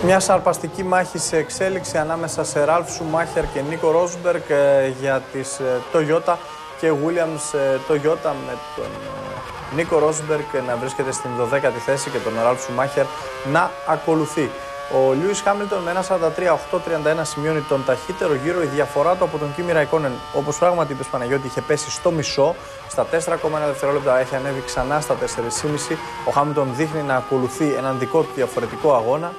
Μια σαρπαστική μάχη σε εξέλιξη ανάμεσα σε Ραλφ Σουμάχερ και Νίκο Ρόσμπεργκ για τις Toyota και Williams Toyota, με τον Νίκο Ρόσμπεργκ να βρίσκεται στην 12η θέση και τον Ραλφ Σουμάχερ να ακολουθεί. Ο Λιούις Χάμιλτον με 1.43.831 σημειώνει τον ταχύτερο γύρο. Η διαφορά του από τον Κίμι Ραϊκόνεν, όπως πράγματι είπες Παναγιώτη, είχε πέσει στο μισό, στα 4,1 δευτερόλεπτα, έχει ανέβει ξανά στα 4,5. Ο Χάμιλτον δείχνει να ακολουθεί έναν δικό του διαφορετικό αγώνα.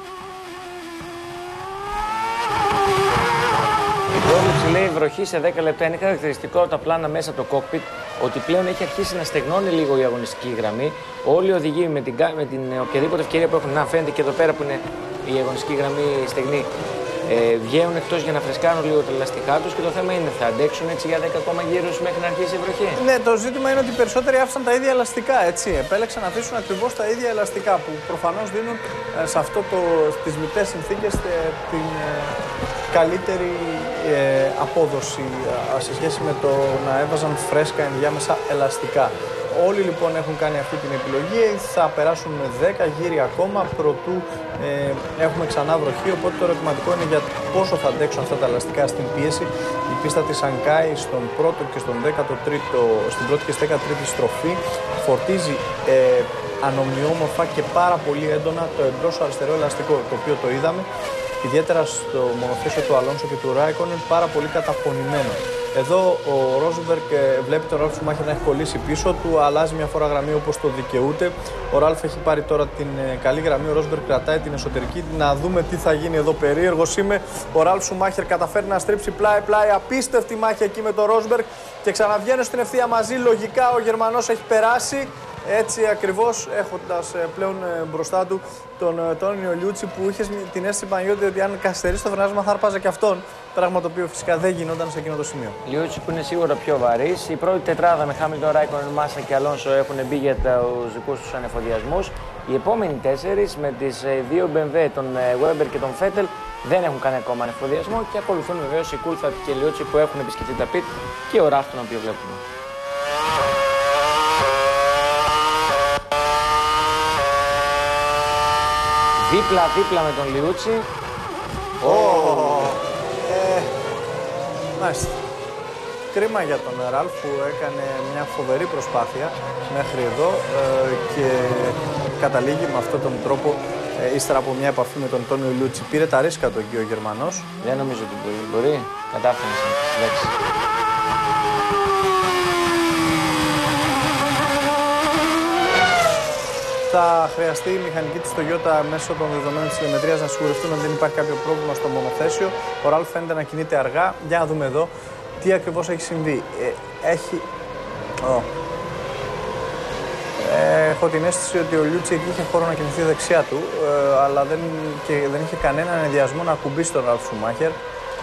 Λέει βροχή σε 10 λεπτά. Είναι χαρακτηριστικό από τα πλάνα μέσα από το κόκπιτ ότι πλέον έχει αρχίσει να στεγνώνει λίγο η αγωνιστική γραμμή. Όλοι οι οδηγοί με την οποιαδήποτε ευκαιρία που έχουν, να φαίνεται και εδώ πέρα που είναι η αγωνιστική γραμμή στεγνή, βγαίνουν εκτός για να φρεσκάρουν λίγο τα ελαστικά τους και το θέμα είναι θα αντέξουν έτσι για 10 ακόμα γύρους μέχρι να αρχίσει η βροχή. Ναι, το ζήτημα είναι ότι οι περισσότεροι άφησαν τα ίδια ελαστικά, έτσι. Επέλεξαν να αφήσουν ακριβώς τα ίδια ελαστικά που προφανώς δίνουν στις μεικτές συνθήκες την καλύτερη απόδοση σε σχέση με το να έβαζαν φρέσκα ενδιάμεσα ελαστικά. Όλοι λοιπόν έχουν κάνει αυτή την επιλογή, θα περάσουν 10 γύροι ακόμα προτού έχουμε ξανά βροχή, οπότε το ερωτηματικό είναι για πόσο θα αντέξουν αυτά τα ελαστικά στην πίεση. Η πίστα της Σανκάι στον πρώτο και στον 13ο, στην πρώτη και στη 13η στροφή φορτίζει ανομοιόμορφα και πάρα πολύ έντονα το εμπρός αριστερό ελαστικό, το οποίο το είδαμε ιδιαίτερα στο μονοθέσιο του Αλόνσο και του Ράικονεν, πάρα πολύ καταπονημένο. Εδώ ο Ρόσμπεργκ βλέπει τον Ραλφ Σουμάχερ να έχει κολλήσει πίσω του, αλλάζει μια φορά γραμμή όπως το δικαιούται. Ο Ραλφ έχει πάρει τώρα την καλή γραμμή, ο Ρόσμπεργκ κρατάει την εσωτερική. Να δούμε τι θα γίνει εδώ. Περίεργος είμαι. Ο Ραλφ Σουμάχερ καταφέρει να στρίψει πλάι-πλάι. Απίστευτη μάχη εκεί με τον Ρόσμπεργκ και ξαναβγαίνουν στην ευθεία μαζί. Λογικά ο Γερμανός έχει περάσει. Έτσι ακριβώς, έχοντας πλέον μπροστά του τον Τόνιο Λιούτσι, που είχε την αίσθηση Παναγιώτη ότι αν καθυστερήσει το φρενάρισμα θα άρπαζε και αυτόν. Πράγμα το οποίο φυσικά δεν γινόταν σε εκείνο το σημείο. Λιούτσι που είναι σίγουρα πιο βαρύς. Η πρώτη τετράδα με Χάμιλτον, Ράικονεν, Μάσα και Αλόνσο έχουν μπει για τους δικούς τους ανεφοδιασμούς. Οι επόμενοι 4 με τις δύο BMW, τον Βέμπερ και τον Φέτελ, δεν έχουν κάνει ακόμα ανεφοδιασμό και ακολουθούν βεβαίως η Κούλθαρτ και η Λιούτσι που έχουν επισκεφτεί τα πιτ και ο Ραλφ τον οποίο βλέπουμε. Δίπλα με τον Λιούτσι. Μάλιστα. Κρίμα για τον Ραλφ που έκανε μια φοβερή προσπάθεια μέχρι εδώ και καταλήγει με αυτόν τον τρόπο ύστερα από μια επαφή με τον Τόνιο Λιούτσι. Πήρε τα ρίσκα του εκεί ο Γερμανός. Δεν νομίζω ότι μπορεί. Κατάφερε να συλλέξει. Θα χρειαστεί η μηχανική της Toyota μέσω των δεδομένων της τηλεμετρίας να σιγουρευτούν ότι δεν υπάρχει κάποιο πρόβλημα στο μονοθέσιο. Ο Ραλφ φαίνεται να κινείται αργά. Για να δούμε εδώ τι ακριβώς έχει συμβεί. Έχω την αίσθηση ότι ο Λιούτσι εκεί είχε χώρο να κινηθεί δεξιά του, αλλά δεν είχε κανέναν ενδιασμό να ακουμπήσει τον Ραλφ Σουμάχερ.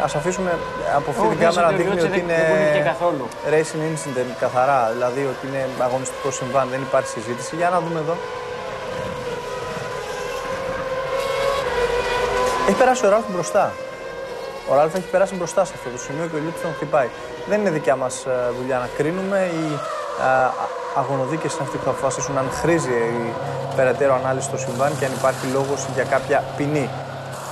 Ας αφήσουμε από αυτή την κάμερα δείχνει ότι είναι racing incident καθαρά, δηλαδή ότι είναι αγωνιστικό συμβάν, δεν υπάρχει συζήτηση. Για να δούμε εδώ. Έχει περάσει ο Ραλφ μπροστά. Ο Ραλφ έχει περάσει μπροστά σε αυτό το σημείο και ο Λιούτσι τον χτυπάει. Δεν είναι δικιά μας δουλειά να κρίνουμε. Οι αγωνοδίκες είναι αυτοί που θα αποφασίσουν αν χρήζει η περαιτέρω ανάλυση στο συμβάν και αν υπάρχει λόγος για κάποια ποινή.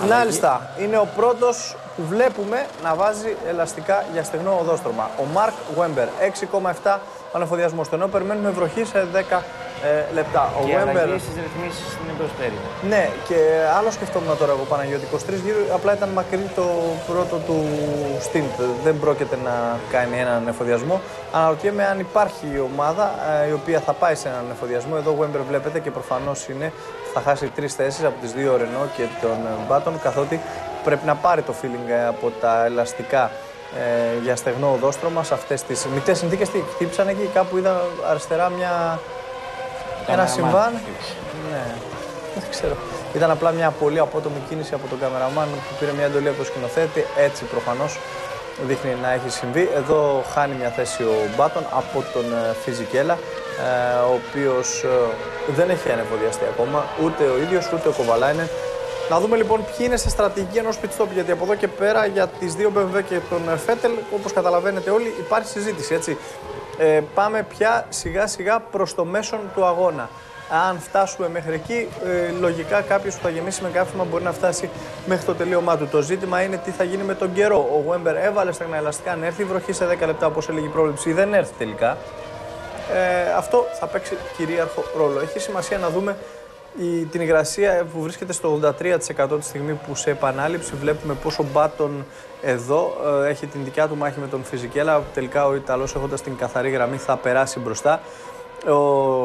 Μάλιστα, είναι ο πρώτος που βλέπουμε να βάζει ελαστικά για στεγνό οδόστρωμα. Ο Μαρκ Βέμπερ, 6,7 ανεφοδιασμός. Ενώ περιμένουμε βροχή σε 10 λεπτά. Και αλλαγή στις ρυθμίσεις στην εμπροσπέριδα. Ναι, και άλλο σκεφτόμουν τώρα εγώ Παναγιώτη. 23 γύρω, απλά ήταν μακρύ το πρώτο του stint. Δεν πρόκειται να κάνει έναν εφοδιασμό. Αναρωτιέμαι αν υπάρχει ομάδα η οποία θα πάει σε έναν εφοδιασμό. Εδώ ο Βέμπερ βλέπετε και προφανώς θα χάσει 3 θέσεις από τις 2 Ρενό και τον Μπάτον, καθότι πρέπει να πάρει το feeling από τα ελαστικά για στεγνό οδόστρωμα σε αυτές τις μεικτές συνθήκες. Τι χτύπησαν εκεί, κάπου είδα αριστερά ένα συμβάν. Ναι, δεν ξέρω. Ήταν απλά μια πολύ απότομη κίνηση από τον καμεραμάν που πήρε μια εντολή από τον σκηνοθέτη. Έτσι προφανώς δείχνει να έχει συμβεί. Εδώ χάνει μια θέση ο Μπάτον από τον Φιζικέλα, ο οποίος δεν έχει ανεφοδιαστεί ακόμα, ούτε ο ίδιος ούτε ο Κοβαλάινεν. Να δούμε λοιπόν ποιοι είναι σε στρατηγική ενός pit stop, γιατί από εδώ και πέρα για τις δύο BMW και τον Φέτελ, όπως καταλαβαίνετε όλοι, υπάρχει συζήτηση, έτσι. Πάμε πια σιγά σιγά προς το μέσον του αγώνα. Αν φτάσουμε μέχρι εκεί, λογικά κάποιος που θα γεμίσει με καύσιμα μπορεί να φτάσει μέχρι το τελείωμά του. Το ζήτημα είναι τι θα γίνει με τον καιρό. Ο Wember έβαλε στεγνά ελαστικά, αν έρθει η βροχή σε 10 λεπτά όπως έλεγε η πρόβλεψη, δεν έρθει τελικά. Αυτό θα παίξει κυρίαρχο ρόλο. Έχει σημασία να δούμε την υγρασία που βρίσκεται στο 83% τη στιγμή που σε επανάληψη βλέπουμε πόσο Μπάτον εδώ έχει την δικιά του μάχη με τον Φιζικέλα. Τελικά ο Ιταλός, έχοντας την καθαρή γραμμή, θα περάσει μπροστά.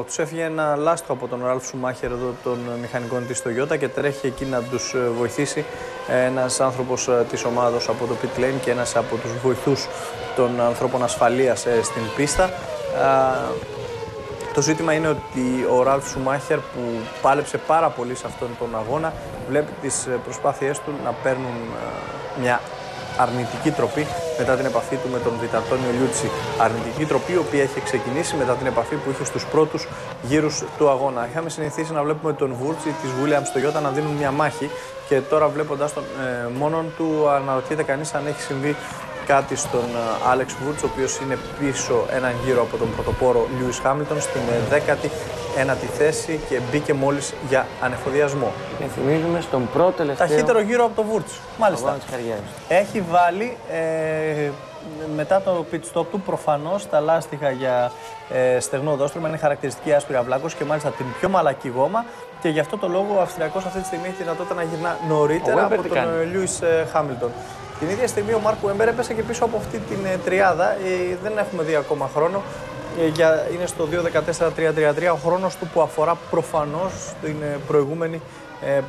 Τους έφυγε ένα λάστιχο από τον Ραλφ Σουμάχερ εδώ των μηχανικών της Toyota και τρέχει εκεί να τους βοηθήσει ένας άνθρωπος της ομάδος από το pit lane και ένας από τους βοηθούς των ανθρώπων ασφαλείας στην πίστα. Το ζήτημα είναι ότι ο Ραλφ Σουμάχερ, που πάλεψε πάρα πολύ σε αυτόν τον αγώνα, βλέπει τις προσπάθειές του να παίρνουν μια αρνητική τροπή μετά την επαφή του με τον Βιταντόνιο Λιούτσι. Αρνητική τροπή, η οποία είχε ξεκινήσει μετά την επαφή που είχε στους πρώτους γύρους του αγώνα. Είχαμε συνηθίσει να βλέπουμε τον Βούρτς ή της Williams Toyota να δίνουν μια μάχη και τώρα, βλέποντας τον μόνον του, αναρωτιέται κανείς αν έχει συμβεί κάτι στον Άλεξ Βούρτς, ο οποίος είναι πίσω έναν γύρο από τον πρωτοπόρο Λιούις Χάμιλτον στην 19η θέση και μπήκε μόλις για ανεφοδιασμό. Θυμίζουμε στον πρώτο τελευταίο ταχύτερο γύρο από τον Βούρτς. Μάλιστα. Έχει βάλει μετά το pit stop του προφανώς τα λάστιχα για στεγνό δόστρωμα. Είναι χαρακτηριστική άσπρη αυλάκωση και μάλιστα την πιο μαλακή γόμα. Και γι' αυτό το λόγο ο Αυστριακός αυτή τη στιγμή έχει τη δυνατότητα να γυρνά νωρίτερα από τον Λιούις Χάμιλτον. Την ίδια στιγμή ο Μάρκ Wember έπεσε και πίσω από αυτή την τριάδα. Δεν έχουμε δει ακόμα χρόνο. Είναι στο 2.14.333 ο χρόνος του, που αφορά προφανώς την προηγούμενη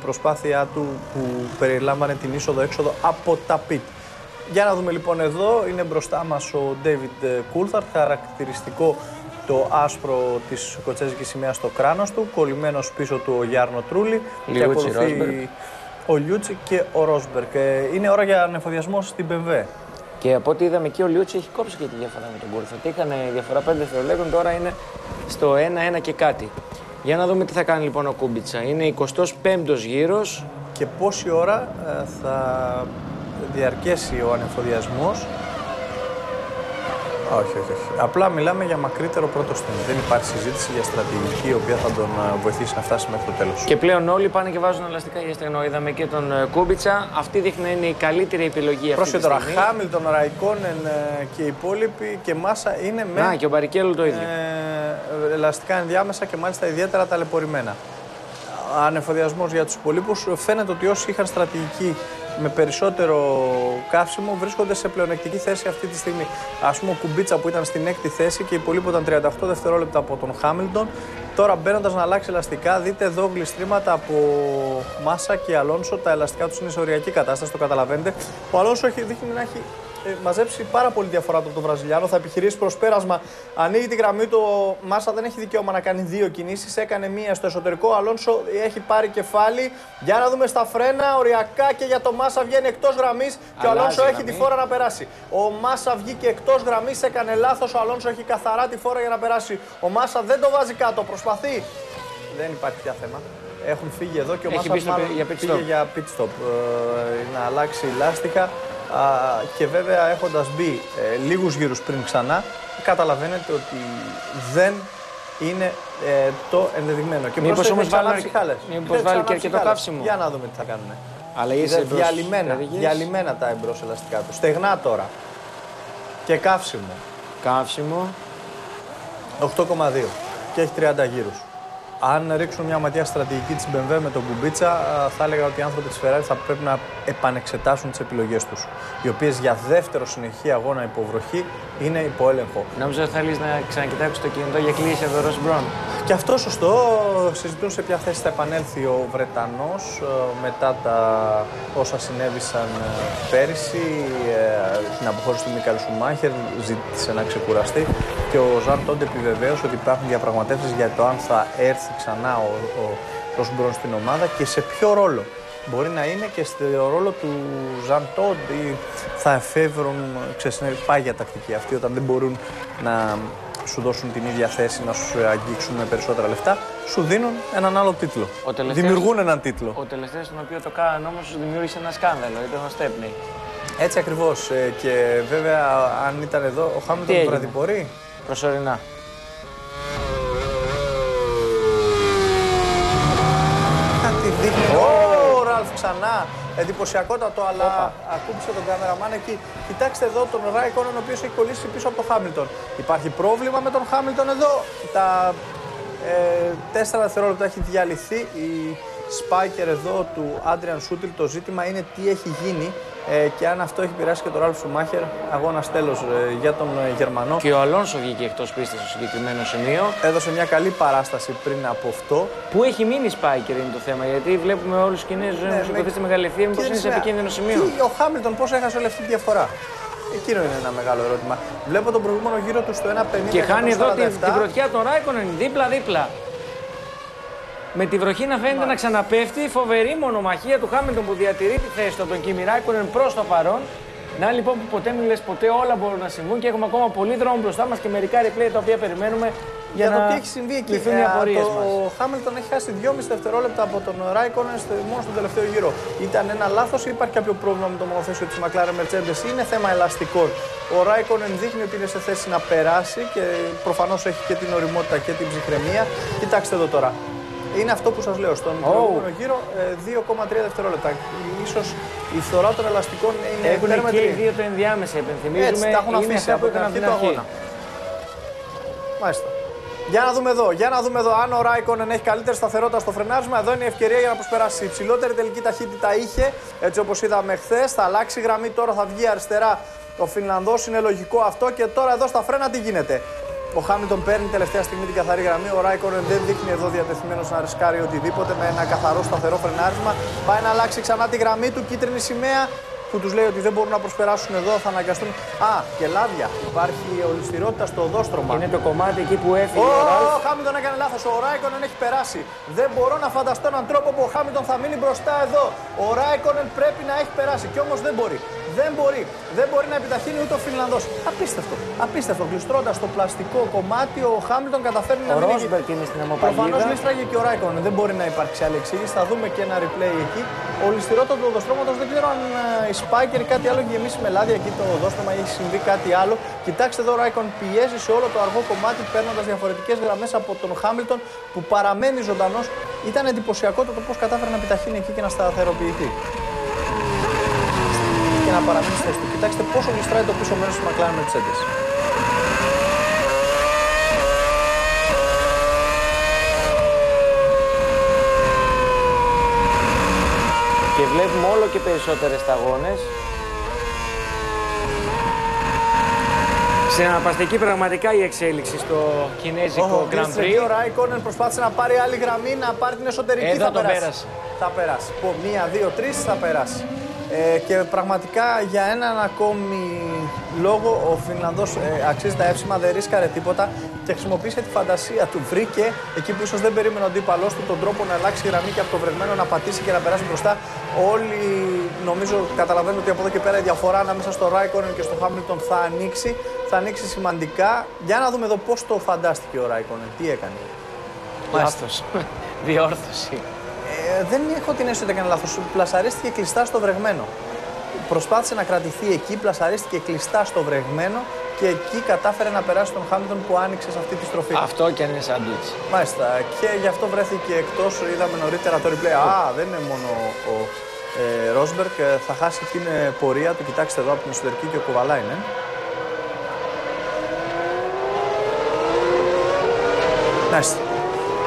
προσπάθειά του που περιλάμβανε την είσοδο-έξοδο από τα πιτ. Για να δούμε λοιπόν εδώ, είναι μπροστά μας ο David Coulthard, χαρακτηριστικό το άσπρο της σκοτσέζικης σημαίας στο κράνος του, κολλημένος πίσω του ο Γιάρνο Τρούλι και ακολουθεί ο Λιούτσι και ο Ρόσμπεργκ. Είναι ώρα για ανεφοδιασμό στην BMW. Και από ό,τι είδαμε εκεί, ο Λιούτσι έχει κόψει και τη διαφορά με τον Coulthard. Είχαν διαφορά 5 δευτερολέπτων, τώρα είναι στο 1-1 και κάτι. Για να δούμε τι θα κάνει λοιπόν ο Κούμπιτσα. Είναι 25ος γύρος. Και πόση ώρα θα διαρκέσει ο ανεφοδιασμός. Όχι. Απλά μιλάμε για μακρύτερο πρώτο στήμα. Δεν υπάρχει συζήτηση για στρατηγική η οποία θα τον βοηθήσει να φτάσει μέχρι το τέλος. Και πλέον όλοι πάνε και βάζουν ελαστικά για στεγνό. Είδαμε και τον Κούμπιτσα. Αυτή δείχνει να είναι η καλύτερη επιλογή αυτή τη στιγμή. Τώρα, Χάμιλτον, Ραϊκόνεν και οι υπόλοιποι και Μάσα είναι με. Και ο Μπαρικέλο το ίδιο. Ελαστικά ενδιάμεσα και μάλιστα ιδιαίτερα ταλαιπωρημένα. Ανεφοδιασμός για τους υπολείπους. Φαίνεται ότι όσοι είχαν στρατηγική με περισσότερο καύσιμο βρίσκονται σε πλεονεκτική θέση αυτή τη στιγμή. Ας πούμε ο Κουμπίτσα που ήταν στην 6η θέση και υπολείπονταν 38 δευτερόλεπτα από τον Χάμιλτον. Τώρα μπαίνοντας να αλλάξει ελαστικά, δείτε εδώ γλιστρήματα από Μάσα και Αλόνσο. Τα ελαστικά τους είναι σε οριακή κατάσταση, το καταλαβαίνετε. Ο Αλόνσο δείχνει να έχει μαζέψει πάρα πολύ διαφορά από τον Βραζιλιάνο. Θα επιχειρήσει προσπέρασμα. Ανοίγει τη γραμμή του. Ο Μάσα δεν έχει δικαίωμα να κάνει δύο κινήσεις. Έκανε μία στο εσωτερικό. Ο Αλόνσο έχει πάρει κεφάλι. Για να δούμε στα φρένα. Οριακά και για το Μάσα βγαίνει εκτός γραμμής. Και ο Αλόνσο έχει τη φόρα να περάσει. Ο Μάσα βγήκε εκτός γραμμής. Έκανε λάθος. Ο Αλόνσο έχει καθαρά τη φόρα για να περάσει. Ο Μάσα δεν το βάζει κάτω. Προσπαθεί. Δεν υπάρχει πια θέμα. Έχουν φύγει εδώ και ο Μάσα πήγε για pit stop. Να αλλάξει λάστιχα. Και βέβαια έχοντας μπει λίγους γύρους πριν ξανά, καταλαβαίνετε ότι δεν είναι το ενδεδειγμένο. Και μήπως όμως βάλει και αρκετό καύσιμο. Για να δούμε τι θα κάνουν. Αλλά είσαι διαλυμένα τα εμπρός ελαστικά του. Στεγνά τώρα. Και καύσιμο. Καύσιμο. 8,2 και έχει 30 γύρους. Αν ρίξουν μια ματιά στρατηγική της BMW με τον Κουμπίτσα, θα έλεγα ότι οι άνθρωποι της Ferrari θα πρέπει να επανεξετάσουν τις επιλογές τους, οι οποίες για δεύτερο συνεχή αγώνα υποβροχή είναι υπό έλεγχο. Νόμιζα ότι θέλεις να ξανακοιτάξεις το κινητό για κλείσει εδώ Ρος Μπρον. Και αυτό σωστό. Συζητούν σε ποια θέση θα επανέλθει ο Βρετανός μετά τα όσα συνέβησαν πέρυσι, την αποχώρηση του Μίκαελ Σουμάχερ, ζήτησε να ξεκουραστεί και ο Ζαν Τόντ επιβεβαίωσε ότι υπάρχουν διαπραγματεύσεις για το αν θα έρθει ξανά ο Ρος Μπρον στην ομάδα και σε ποιο ρόλο. Μπορεί να είναι και στο ρόλο του Ζαν Τόντ ή θα εφεύρουν πάγια τακτική αυτή όταν δεν μπορούν να σου δώσουν την ίδια θέση, να σου αγγίξουν με περισσότερα λεφτά, σου δίνουν έναν άλλο τίτλο. Δημιουργούν έναν τίτλο. Ο τελευταίος τον οποίο το κάνανε όμως σου δημιούργησε ένα σκάνδαλο, ήταν ο Στέπνεϊ. Έτσι ακριβώς. Και βέβαια αν ήταν εδώ, ο Χάμιλτον βραδιπορεί. Προσωρινά. δείχνει. Ο Ραλφ ξανά. Εντυπωσιακότατο, αλλά ακούμπησε τον κάμεραμαν εκεί. Κοιτάξτε εδώ τον Ράικονεν, ο οποίος έχει κολλήσει πίσω από τον Χάμιλτον. Υπάρχει πρόβλημα με τον Χάμιλτον εδώ. Τα 4 δευτερόλεπτα έχει διαλυθεί η Spiker εδώ του Άντριαν Σούτιλ. Το ζήτημα είναι τι έχει γίνει και αν αυτό έχει επηρεάσει και τον Ραλφ Σουμάχερ. Αγώνας τέλος για τον Γερμανό. Και ο Αλόνσο βγήκε εκτός πίστης στο συγκεκριμένο σημείο. Έδωσε μια καλή παράσταση πριν από αυτό. Πού έχει μείνει η Spiker είναι το θέμα, γιατί βλέπουμε όλους τους Κινέζους να σηκωθεί στη μεγάλη ευθεία. Μήπως είναι σε επικίνδυνο σημείο. Ο Χάμιλτον πώς έχασε όλη αυτή τη διαφορά. Εκείνο είναι ένα μεγάλο ερώτημα. Βλέπω τον προηγούμενο γύρο του στο 1.50. Και χάνει εδώ την πρωτιά των Ράικονεν δίπλα-δίπλα. Με τη βροχή να φαίνεται να ξαναπέφτει, φοβερή μονομαχία του Χάμιλτον που διατηρεί τη θέση του από τον Κίμι Ράικονεν προς το παρόν. Να λοιπόν που ποτέ μην λες ποτέ, όλα μπορούν να συμβούν και έχουμε ακόμα πολύ δρόμο μπροστά μας και μερικά replay τα οποία περιμένουμε για να το τι έχει συμβεί εκεί. λυθούν οι απορίες μας. Ο Χάμιλτον έχει χάσει 2,5 δευτερόλεπτα από τον Ράικονεν μόνο στον τελευταίο γύρο. Ήταν ένα λάθος ή υπάρχει κάποιο πρόβλημα με το μονοθέσιο της McLaren Mercedes? Είναι θέμα ελαστικών. Ο Ράικονεν δείχνει ότι είναι σε θέση να περάσει και προφανώς έχει και την ωριμότητα και την ψυχραιμία. Κοιτάξτε εδώ τώρα. Είναι αυτό που σας λέω, στον προηγούμενο γύρο 2,3 δευτερόλεπτα. Ίσως η φθορά των ελαστικών είναι έχουν και οι δύο το ενδιάμεσα, υπενθυμίζουμε. Έτσι, τα έχουν αφήσει από την αρχή του αγώνα. Μάλιστα. Για να δούμε εδώ αν ο Ράικονεν έχει καλύτερη σταθερότητα στο φρενάρισμα. Εδώ είναι η ευκαιρία για να προσπεράσει. Η υψηλότερη τελική ταχύτητα είχε, έτσι όπως είδαμε χθες. Θα αλλάξει γραμμή, τώρα θα βγει αριστερά ο Φινλανδός. Είναι λογικό αυτό και τώρα εδώ στα φρένα τι γίνεται. Ο Χάμιλτον παίρνει τελευταία στιγμή την καθαρή γραμμή. Ο Ράικονεν δεν δείχνει εδώ διατεθειμένος να ρισκάρει οτιδήποτε με ένα καθαρό σταθερό φρενάρισμα. Πάει να αλλάξει ξανά τη γραμμή του. Κίτρινη σημαία που τους λέει ότι δεν μπορούν να προσπεράσουν εδώ. Θα αναγκαστούν. Και λάδια. Υπάρχει ολισθηρότητα στο οδόστρωμα. Είναι το κομμάτι εκεί που έφυγε. Ο Χάμιλτον έκανε λάθος. Ο Ράικονεν έχει περάσει. Δεν μπορώ να φανταστώ έναν τρόπο που ο Χάμιλτον θα μείνει μπροστά εδώ. Ο Ράικονεν πρέπει να έχει περάσει. Κι όμως δεν μπορεί. Δεν μπορεί να επιταχύνει ούτε ο Φινλανδός. Απίστευτο. Γλιστρώντας το πλαστικό κομμάτι, ο Χάμιλτον καταφέρνει να μείνει. Ο Ρόσμπεργκ είναι στην αιμοπαγίδα. Προφανώς λίστραγε και ο Ράικονεν. Δεν μπορεί να υπάρξει άλλη εξήγηση. Θα δούμε και ένα replay εκεί. Ο ληστηρότητα του οδοστρώματος δεν ξέρω αν η Spiker ή κάτι άλλο έχει γεμίσει με λάδια εκεί το οδόστρωμα ή έχει συμβεί κάτι άλλο. Κοιτάξτε εδώ, ο Ράικονεν πιέζει σε όλο το αργό κομμάτι παίρνοντας διαφορετικές γραμμές από τον Χάμιλτον που παραμένει ζωντανός. Ήταν εντυπωσιακό το πώς κατάφερε να επιταχύνει εκεί και να σταθεροποιηθεί. Και να παραμείνει στη θέση του. Κοιτάξτε πόσο γλιστράει το πίσω μέρος του McLaren Mercedes. Και βλέπουμε όλο και περισσότερες σταγόνες. Συναρπαστική πραγματικά η εξέλιξη στο κινέζικο Grand Prix. Ο Ράικονεν προσπάθησε να πάρει άλλη γραμμή, να πάρει την εσωτερική. Εδώ θα περάσει. Θα περάσει. 1, 2, 3 θα περάσει. Και πραγματικά για έναν ακόμη λόγο ο Φινλανδός αξίζει τα εύσημα, δεν ρίσκαρε τίποτα και χρησιμοποίησε τη φαντασία του. Βρήκε εκεί που ίσως δεν περίμενε ο αντίπαλός του τον τρόπο να αλλάξει γραμμή και από το βρεγμένο να πατήσει και να περάσει μπροστά. Όλοι νομίζω καταλαβαίνουν ότι από εδώ και πέρα η διαφορά ανάμεσα στο Ράικονεν και στο Χάμιλτον θα ανοίξει. Θα ανοίξει σημαντικά. Για να δούμε εδώ πώς το φαντάστηκε ο Ράικονεν, τι έκανε. Λάθος. Διόρθωση. Δεν έχω την αίσθηση ότι έκανε λάθος. Πλασαρίστηκε κλειστά στο βρεγμένο. Προσπάθησε να κρατηθεί εκεί, πλασαρίστηκε κλειστά στο βρεγμένο και εκεί κατάφερε να περάσει τον Χάμιλτον που άνοιξε σε αυτή τη στροφή. Αυτό και αν είναι σάντουιτς. Μάλιστα. Και γι' αυτό βρέθηκε εκτός. Είδαμε νωρίτερα το replay. Δεν είναι μόνο ο Ρόσμπεργκ. Θα χάσει την πορεία του. Κοιτάξτε εδώ από την εσωτερική και ο Kovalainen. Μάλιστα.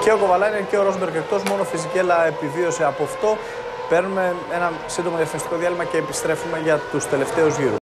Και ο Kovalainen και ο Ρόσμπεργκ εκτός, μόνο Φιζικέλα επιβίωσε από αυτό. Παίρνουμε ένα σύντομο διαφημιστικό διάλειμμα και επιστρέφουμε για τους τελευταίους γύρους.